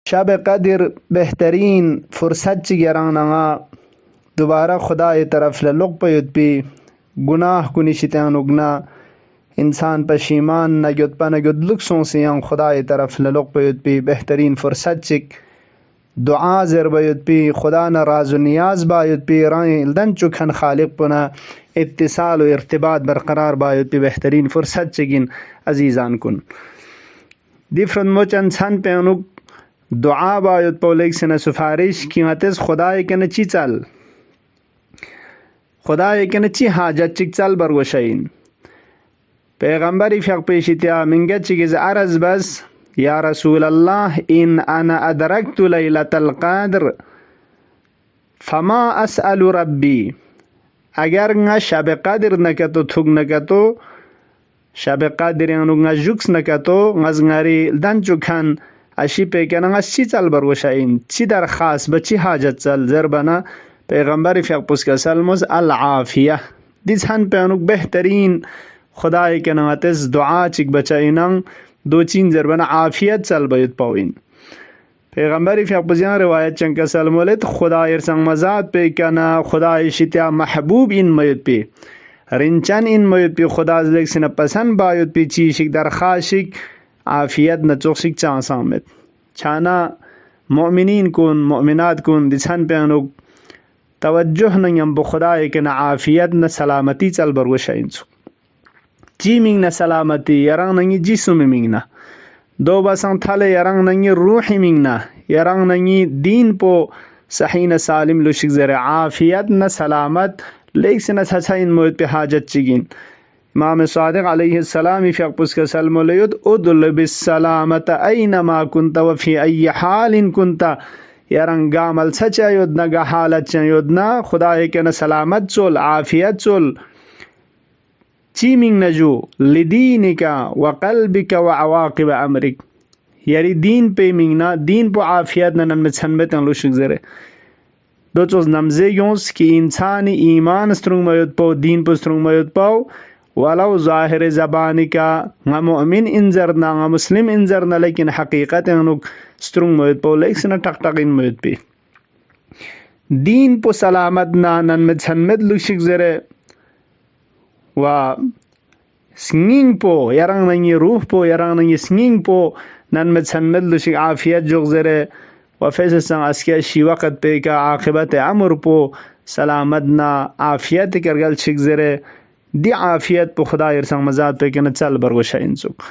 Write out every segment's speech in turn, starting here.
शब कदर बेहतरीन फुर्सत ची गरानगा दोबारा खुदा तरफ लुक पयुत पी गुनाह कुनिशितान उगना इंसान पशीमान नगुत पनगुत लुक्सों से खुदा तरफ लुक पयुत पी बेहतरीन फुर्सत चिक दुआ जर बयुत पी खुदा न राज नियाज बायुत पी राय दन चुखन खालिक पुना इत्तिसाल व इर्तिबात बरकरार बायुत पी बेहतरीन फुर्सत चिगिन अजीज़ान कुन दिफ्रन मोचन सन पेनुक दुआ बायुत पौलेक से न सुफारिश की अतिस खुदा के न ची चल खुदा के न ची हाजत चिक चल बरगोशइन पैगंबरी फ़िक पेशित्या मिंगत चिगिज अरज बस या रसूल अल्लाह इन अना अदरकतु लैलतल क़द्र फमा अस्अलु रब्बी अगर nga शब कदर नकतो थुग नकतो शब कदर nga जुक्स नकतो ngazngari dan चुखन अशी पेकना ची चल बरगोशाइन ची दर खास बची हाजत चल जरबना पैगंबर फ़िक पुस्का सलमुज अल आफिया दिसन पेनुक बेहतरीन खुदा के नगतिस दुआ चिक बचाइनंग दो चीन जरबना आफियत चल बयुत पाविन पैगंबर फ़िक पुस्का रिवायत चंका सलमुलत खुदा इरसंग मजात पे कना खुदा इशित्या महबूब इन मयुत पे रिंचन इन मयुत पे खुदा जलेक सिन पसंद बायुत पे चीशिक दरखाशिक आफियत न चोक्सिक चांसामित छाना मोमिनीन कुन मोमिनात कुन दिसन पेनुक तवज्जुह नयम बखुदा के न आफियत न सलामती चल बरगोशाइन ची मिंग न सलामती यरंग नंगी जिस्म मिंग न दो बसंग थले यरंग नंगी रूही मिंग न यरंग नंगी दीन पो सही न सालिम लुशिक जरे आफियत न सलामत लेक से न सचा इन मोद पे हाजत चिगिन इमाम सादिक अलैहिस्सलाम फ़िक पुस्का सलमुलयुद उदुल बिस्सलामत ऐनमा कुंत व फी अय्य हालिन कुंत यरंग गामल सचा योदना गा हालत योदना खुदा के न सलामत चोल आफियत चोल चीमिंग नजू लिदीनिका व क़ल्बिका व अवाक़िब अमरिक यारी दीन पे मिंगना दीन पो आफियत नन में छनबत लुशिक जरे दो चोज नमजे योंस की इंसानी ईमान स्ट्रुंग मयुत पो दीन पो स्ट्रुंग मयुत पो वलाउ ज़ाहिर ज़बानी का गा मुअमिन इंजरना गा मुस्लिम इंजरना लेकिन हकीकत अनुक स्ट्रुंग मयुत पो लेक सना टक टक इन मयुत पे दीन पो सलामत ना नन में छनबत लुशिक जरे वा स्निंग पो यरंग नंगी रूह पो यरंग नंगी स्निंग पो नन में छनबत लुशिक आफियत जोग जरे व फैसल संग अस्के शी वक़्त पे का आखिबत अमर पो सलामत ना आफियत करगल छिक जरे दी आफियत पो खुदा इरसंग मजात पे के न चल बरगोशाइन सुक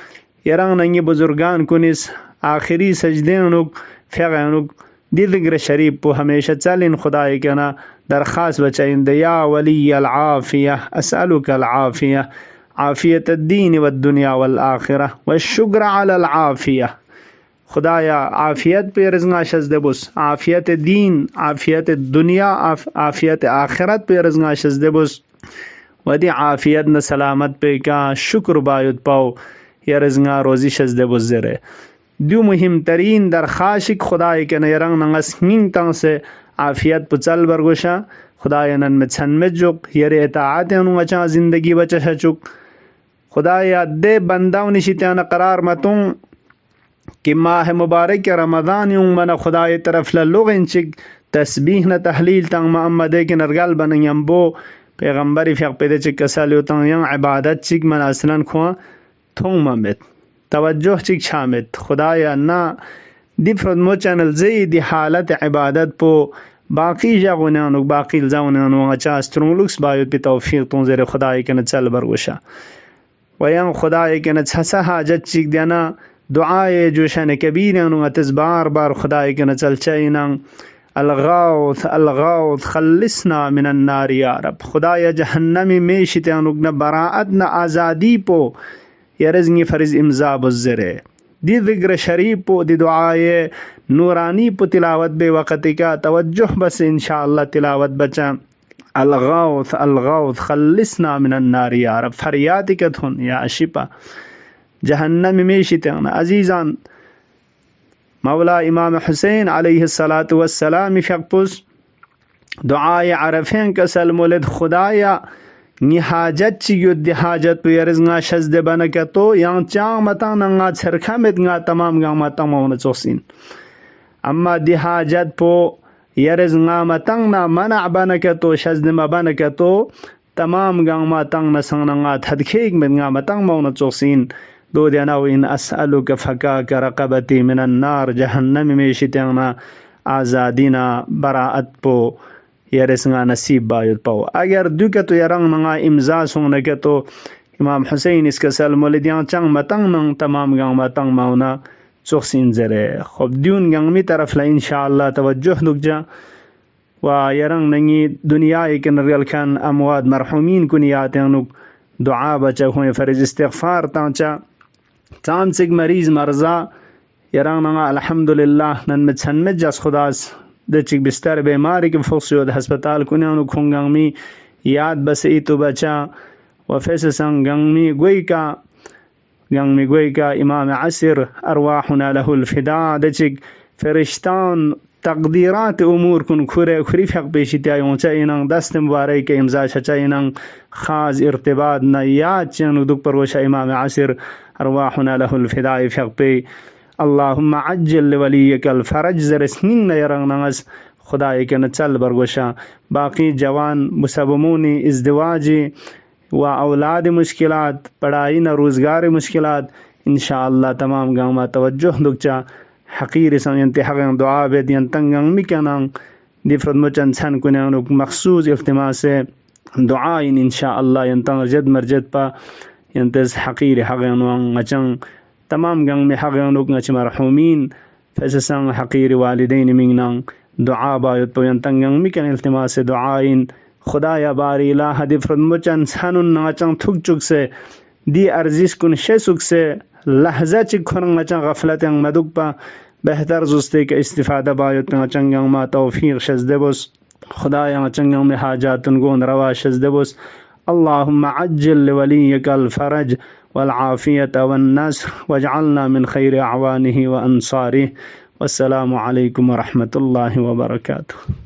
यरंग नंगी बुजुर्गान कुनिस आखिरी सजदे अनुक फ़िक दी ज़िक्र शरीफ पो हमेशा चल इन खुदा के ना दरखास्त बचाइन दे या वली अल आफिया असअलुक अल आफिया आफियत द्दीन व दुनिया वल आखिरा व शुक्र अल आफिया खुदाया आफियत पे रज़ना शज़दे बुस आफियत दीन आफियत दुनिया आफियत आखिरत पे रज़ना शज़दे बुस वदी आफियत न सलामत पे का शुक्र बायुत पाओ या रज़ना रोज़ी शज़दे बुस जरे दो मुहिम तरीन दरखाशिक खुदा के नरंग नंगस हिंग तंग से आफियत पुचल बरगोशा खुदा नन में छन में जुक यरे इताअत अनुचा ज़िंदगी बचा शचुक खुदा या दे बंदाव निशित्यान करार मतुं कि माह मुबारक के रमज़ान यूं मना खुदा तरफ लुग इंचिक तस्बीह न तहलील तंग मोहम्मद के नरगल बनयम बो पैगंबर फ़िक पे चिक कसलियो तंग यंग इबादत चिक मन असलन खुआ थोंग ममित तवज्जो चिक शामित खुदा या ना दिफ्रद मो चैनल जई दी हालत इबादत पो बाकी जागुनानु बाकी जागुनानु अच्छा स्ट्रोंगलुक्स बायुत पे तौफीक तुम जरे खुदा के न चल बरगोशा वयं खुदा के न छसा हाजत चिक देना दुआए जोशन कबीर अतस बार बार खुदा के न चल चैना अलगौथ अलगौथ खल्लिसना मिनन नार या रब खुदा या जहन्नमी में शितानुक न बराअत न आज़ादी पो यरज़नी फ़र्ज़ इम्ज़ा बुज़्ज़रे दी ज़िक्र शरीफ पो दी दुआए नूरानी पो तिलावत बे वक़्त का तवज्जुह बस इंशाअल्लाह तिलावत बचा अलगौथ अलगौथ खल्लिसना मिनन नार या रब फरियाद कथुन या शिपा जहन्नम में शितान अजीज़ान मौला इमाम हुसैन अलैहिस्सलातु वस्सलाम फ़िक़पुस दुआए अरफ़ें का सलमुलद खुदाया निहाजत युद्ध हाजत पेरज़ा शज़द बनक तो यहाँ चांग मता नंगा छरखा में तमाम गा मता मौन चोसिन amma di hajat po yarez nga matang na mana bana ka to shazdima bana ka to tamam gang matang na sang na nga thadkhig men nga matang mau na choksin do dia na in as'aluka fakaka raqabati minan nar jahannam me shitang azadina baraat po yares nga nasib bayot pao agar duka to yarang nga imza sung na to Imam Hussein iska salmolidiyan chang matang nang tamam gang matang mauna choksin zare khob diun gang mi taraf la inshallah tawajjuh nukja wa yarang nangi dunia ikan real kan amwad marhumin kuniyat yanuk dua bacha khoy fariz istighfar tancha चांसिक मरीज मर्जा यरंग नंगा अल्हम्दुलिल्लाह none में छन जस खुदास दचिक बिस्तर बीमारी के फुक्सियोद अस्पताल कुन्यानु खुंगंग मी याद बस इतु बचा वफेस संगंग मी गोई का इमाम असर अरवाहुना लहुल फिदा दचिक फरिश्तान तकदीरात उमूर कुन खुरे खुरी फक पेशिता योंचा इनंग दस्त मुबारक के इमजा छचा इनंग खास इर्तिबात न याद चनु दुख परवशा इमाम असर अरवाहुना लहुल फिदा फक पे अल्लाहुम्मा अज्जल वलियक अलफरज जरसनिंग न यरंग नंगस खुदा के न चल बरगोशा बाकी जवान मुसबमूनी इज़्दिवाजी व औलाद मुश्किलात पढ़ाई न रोज़गार मुश्किलात इंशाअल्लाह तमाम गाँव तवज्जुह दुक्चा हकीर इंतहा दुआ बेद यंतंगंग मिकनंग दिफरत मुचन छन कुनंग मखसूस इल्तिमा से दुआ इंशाअल्लाह यंतंग जद मरजद पा यंतज हकीर हगंग अचंग तमाम गंग में हगंग नच मरहुमीन फैसंग हकीर वालिदैन मिंगनंग दुआ बायत पो यंतंगंग मिकन इल्तिमा से दुआ खुदाया बारी ला दिफरत मुचन छनुन अचंग थुक चुक से दी अर्जिश कुन शेसुक से लहजा चिखरंग अचंग गफलत मदुक पा बेहतर जुस्ते के इस्तिफादा बायत अचंगंग मा तौफीक शजदबुस खुदाया अचंगंग में हाजातुन गोन रवा शजदबुस अल्लाहुम्मा अज्जल वलियक अलफरज वल्आफियत वन्नस्र वजअलना मिन खैर अवानिहि व अंसारिहि वस्सलामु अलैकुम व रहमतुल्लाहि व बरकातुहू।